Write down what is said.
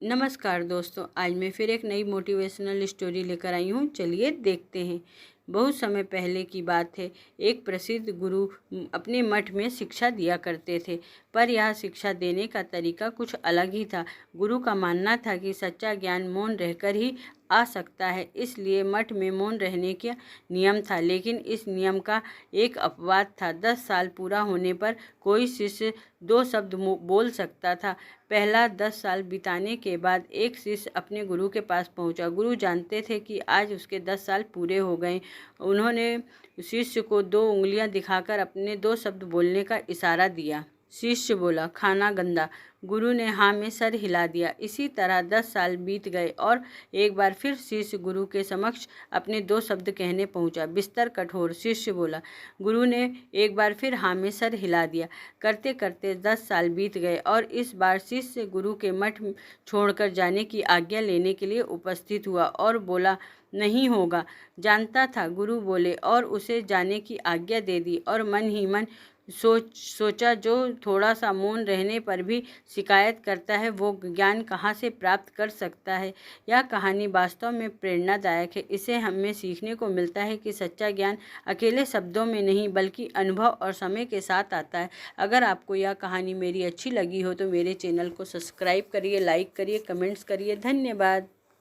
नमस्कार दोस्तों, आज मैं फिर एक नई मोटिवेशनल स्टोरी लेकर आई हूँ। चलिए देखते हैं। बहुत समय पहले की बात है। एक प्रसिद्ध गुरु अपने मठ में शिक्षा दिया करते थे, पर यह शिक्षा देने का तरीका कुछ अलग ही था। गुरु का मानना था कि सच्चा ज्ञान मौन रहकर ही आ सकता है, इसलिए मठ में मौन रहने का नियम था। लेकिन इस नियम का एक अपवाद था। 10 साल पूरा होने पर कोई शिष्य 2 शब्द बोल सकता था। पहला 10 साल बिताने के बाद एक शिष्य अपने गुरु के पास पहुंचा। गुरु जानते थे कि आज उसके 10 साल पूरे हो गए। उन्होंने शिष्य को 2 उंगलियां दिखाकर अपने 2 शब्द बोलने का इशारा दिया। शिष्य बोला, खाना गंदा। गुरु ने हाँ में सर हिला दिया। इसी तरह 10 साल बीत गए और एक बार फिर शिष्य गुरु के समक्ष अपने 2 शब्द कहने पहुंचा, बिस्तर कठोर। शिष्य बोला। गुरु ने एक बार फिर हाँ में सर हिला दिया। करते करते 10 साल बीत गए और इस बार शिष्य गुरु के मठ छोड़कर जाने की आज्ञा लेने के लिए उपस्थित हुआ और बोला, नहीं होगा। जानता था, गुरु बोले और उसे जाने की आज्ञा दे दी। और मन ही मन सोचा, जो थोड़ा सा मौन रहने पर भी शिकायत करता है, वो ज्ञान कहाँ से प्राप्त कर सकता है। यह कहानी वास्तव में प्रेरणादायक है। इसे हमें सीखने को मिलता है कि सच्चा ज्ञान अकेले शब्दों में नहीं बल्कि अनुभव और समय के साथ आता है। अगर आपको यह कहानी मेरी अच्छी लगी हो तो मेरे चैनल को सब्सक्राइब करिए, लाइक करिए, कमेंट्स करिए। धन्यवाद।